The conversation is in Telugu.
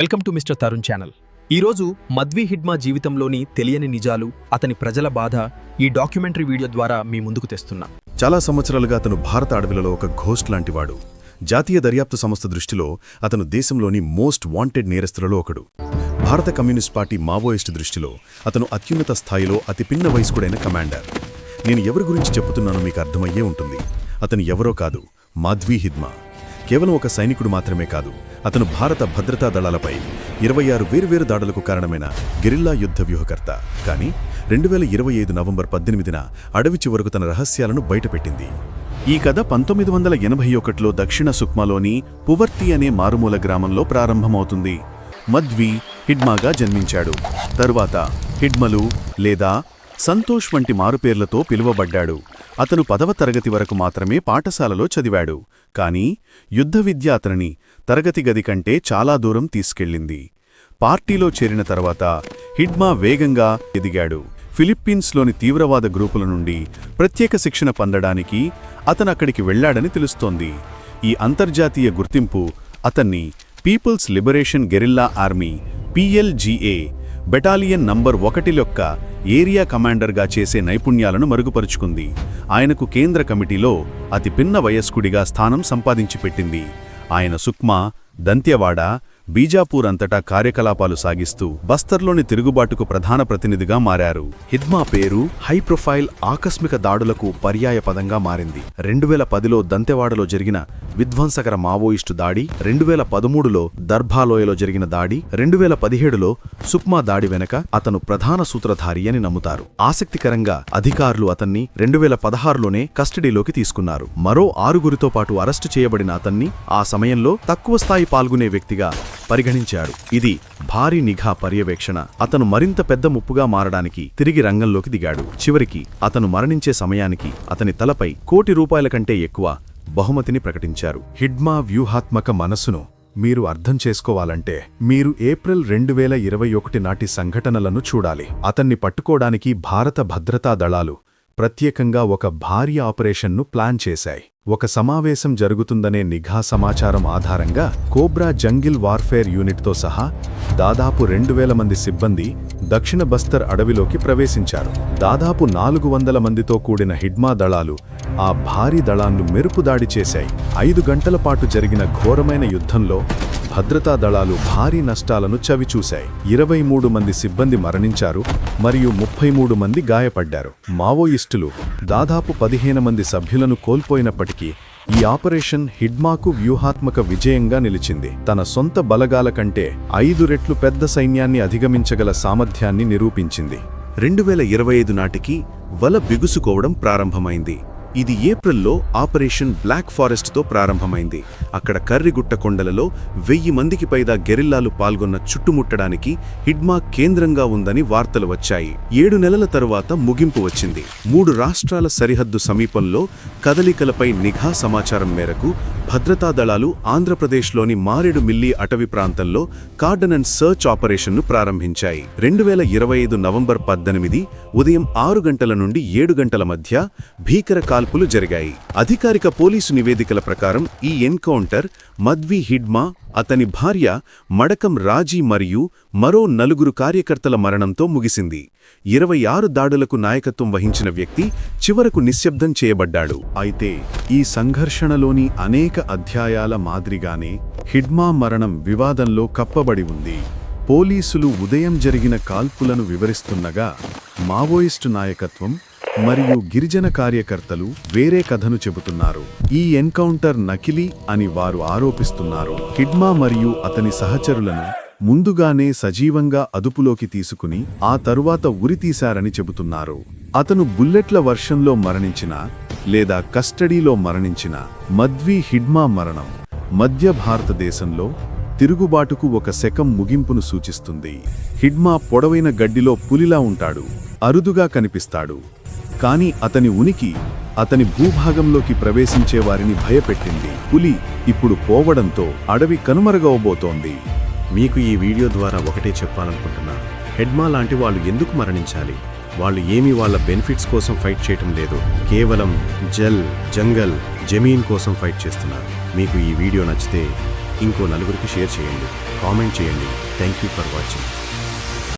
Welcome to mister Tarun channel. ఈరోజు మద్వి హిడ్మా జీవితంలోని తెలియని నిజాలు, అతని ప్రజల బాధ ఈ డాక్యుమెంటరీ వీడియో ద్వారా మీ ముందుకు తెస్తున్నా. చాలా సంవత్సరాలుగా అతను భారత అడవులలో ఒక ఘోస్ట్ లాంటివాడు. జాతీయ దర్యాప్తు సంస్థ దృష్టిలో అతను దేశంలోని మోస్ట్ వాంటెడ్ నేరస్తులలో ఒకడు. భారత కమ్యూనిస్ట్ పార్టీ మావోయిస్టు దృష్టిలో అతను అత్యున్నత స్థాయిలో అతి పిన్న వయస్కుడైన కమాండర్. నేను ఎవరి గురించి చెప్పుతున్నానో మీకు అర్థమయ్యే ఉంటుంది. అతను ఎవరో కాదు, మద్వి హిడ్మా. కేవలం ఒక సైనికుడు మాత్రమే కాదు, అతను భారత భద్రతా దళాలపై 26 వేర్వేరు దాడులకు కారణమైన గెరిల్లా యుద్ధ వ్యూహకర్త. కానీ 2025 నవంబర్ 18న అడవి చివరకు తన రహస్యాలను బయటపెట్టింది. ఈ కథ 1981లో దక్షిణ సుక్మాలోని పువర్తి అనే మారుమూల గ్రామంలో ప్రారంభమవుతుంది. మద్వి హిడ్మాగా జన్మించాడు. తరువాత హిడ్మలు లేదా సంతోష్ వంటి మారుపేర్లతో పిలువబడ్డాడు. అతను 10వ తరగతి వరకు మాత్రమే పాఠశాలలో చదివాడు. కానీ యుద్ధ విద్య అతనిని తరగతి గది కంటే చాలా దూరం తీసుకెళ్ళింది. పార్టీలో చేరిన తర్వాత హిడ్మా వేగంగా ఎదిగాడు. ఫిలిప్పీన్స్లోని తీవ్రవాద గ్రూపుల నుండి ప్రత్యేక శిక్షణ పొందడానికి అతనక్కడికి వెళ్లాడని తెలుస్తోంది. ఈ అంతర్జాతీయ గుర్తింపు అతన్ని people's liberation guerrilla army PLGA battalion number 1 యొక్క ఏరియా కమాండర్గా చేసే నైపుణ్యాలను మరుగుపరుచుకుంది. ఆయనకు కేంద్ర కమిటీలో అతి పిన్న వయస్కుడిగా స్థానం సంపాదించి పెట్టింది. ఆయన సుక్మా, దంత్యవాడ, బీజాపూర్ అంతటా కార్యకలాపాలు సాగిస్తూ బస్తర్లోని తిరుగుబాటుకు ప్రధాన ప్రతినిధిగా మారారు. హిడ్మా పేరు హై ప్రొఫైల్ ఆకస్మిక దాడులకు పర్యాయపదంగా మారింది. 2010లో దంతెవాడలో జరిగిన విధ్వంసకర మావోయిస్టు దాడి, 2013లో దర్భాలోయలో జరిగిన దాడి, 2017లో సుక్మా దాడి వెనక అతను ప్రధాన సూత్రధారి అని నమ్ముతారు. ఆసక్తికరంగా అధికారులు అతన్ని 2016లోనే కస్టడీలోకి తీసుకున్నారు. మరో 6గురితో పాటు అరెస్టు చేయబడిన అతన్ని ఆ సమయంలో తక్కువ స్థాయి పాల్గొనే వ్యక్తిగా పరిగణించారు. ఇది భారీ నిఘా పర్యవేక్షణ. అతను మరింత పెద్ద ముప్పుగా మారడానికి తిరిగి రంగంలోకి దిగాడు. చివరికి అతను మరణించే సమయానికి అతని తలపై ₹1 కోటి కంటే ఎక్కువ బహుమతిని ప్రకటించారు. హిడ్మా వ్యూహాత్మక మనసును మీరు అర్థం చేసుకోవాలంటే మీరు ఏప్రిల్ 2021 నాటి సంఘటనలను చూడాలి. అతన్ని పట్టుకోడానికి భారత భద్రతా దళాలు ప్రత్యేకంగా ఒక భారీ ఆపరేషన్ను ప్లాన్ చేశాయి. ఒక సమావేశం జరుగుతుందనే నిఘా సమాచారం ఆధారంగా కోబ్రా జంగిల్ వార్ఫేర్ యూనిట్తో సహా దాదాపు 2000 మంది సిబ్బంది దక్షిణ బస్తర్ అడవిలోకి ప్రవేశించారు. దాదాపు 400 మందితో కూడిన హిడ్మా దళాలు ఆ భారీ దళాన్ని మెరుపుదాడి చేశాయి. 5 గంటల పాటు జరిగిన ఘోరమైన యుద్ధంలో భద్రతా దళాలు భారీ నష్టాలను చవిచూశాయి. 23 మంది సిబ్బంది మరణించారు మరియు 33 మంది గాయపడ్డారు. మావోయిస్టులు దాదాపు 15 మంది సభ్యులను కోల్పోయినప్పటికీ ఈ ఆపరేషన్ హిడ్మాకు వ్యూహాత్మక విజయంగా నిలిచింది. తన సొంత బలగాల కంటే 5 రెట్లు పెద్ద సైన్యాన్ని అధిగమించగల సామర్థ్యాన్ని నిరూపించింది. 2025 నాటికి వల బిగుసుకోవడం ప్రారంభమైంది. ఇది ఏప్రిల్లో ఆపరేషన్ బ్లాక్ ఫారెస్ట్తో ప్రారంభమైంది. అక్కడ కర్రిగుట్ట కొండలలో 1000 మందికి పైగా గెరిల్లాలు పాల్గొన్న చుట్టుముట్టడానికి హిడ్మా కేంద్రంగా ఉందని వార్తలు వచ్చాయి. 7 నెలల తరువాత ముగింపు వచ్చింది. 3 రాష్ట్రాల సరిహద్దు సమీపంలో కదలికలపై నిఘా సమాచారం మేరకు భద్రతా దళాలు ఆంధ్రప్రదేశ్లోని మారేడుమిల్లి అటవీ ప్రాంతంలో కార్డన్ అండ్ సర్చ్ ఆపరేషన్ను ప్రారంభించాయి. 2025 నవంబర్ 18 ఉదయం 6 గంటల నుండి 7 గంటల మధ్య భీకర కాల్పులు జరిగాయి. అధికారిక పోలీసు నివేదికల ప్రకారం ఈ ఎన్కౌంటర్ మద్వి హిడ్మా, అతని భార్య మడకం రాజీ మరియు మరో 4 కార్యకర్తల మరణంతో ముగిసింది. 26 దాడులకు నాయకత్వం వహించిన వ్యక్తి చివరకు నిశ్శబ్దం చేయబడ్డాడు. అయితే ఈ సంఘర్షణలోని అనేక అధ్యాయాల మాదిరిగానే హిడ్మా మరణం వివాదంలో కప్పబడి ఉంది. పోలీసులు ఉదయం జరిగిన కాల్పులను వివరిస్తుండగా మావోయిస్టు నాయకత్వం మరియు గిరిజన కార్యకర్తలు వేరే కథను చెబుతున్నారు. ఈ ఎన్కౌంటర్ నకిలీ అని వారు ఆరోపిస్తున్నారు. హిడ్మా మరియు అతని సహచరులను ముందుగానే సజీవంగా అదుపులోకి తీసుకుని ఆ తరువాత ఉరితీశారని చెబుతున్నారు. అతను బుల్లెట్ల వర్షంలో మరణించిన లేదా కస్టడీలో మరణించిన మద్వి హిడ్మా మరణం మధ్య భారతదేశంలో తిరుగుబాటుకు ఒక శకం ముగింపును సూచిస్తుంది. హిడ్మా పొడవైన గడ్డిలో పులిలా ఉంటాడు, అరుదుగా కనిపిస్తాడు. కానీ అతని ఉనికి అతని భూభాగంలోకి ప్రవేశించేవారిని భయపెట్టింది. పులి ఇప్పుడు పోవడంతో అడవి కనుమరుగవబోతోంది. మీకు ఈ వీడియో ద్వారా ఒకటే చెప్పాలనుకుంటున్నా, హిడ్మా లాంటి వాళ్ళు ఎందుకు మరణించాలి? వాళ్ళు ఏమీ వాళ్ళ బెనిఫిట్స్ కోసం ఫైట్ చేయటం లేదు, కేవలం జంగల్, జమీన్ కోసం ఫైట్ చేస్తున్నారు. మీకు ఈ వీడియో నచ్చితే ఇంకో నలుగురికి షేర్ చేయండి, కామెంట్ చేయండి. Thank you for watching.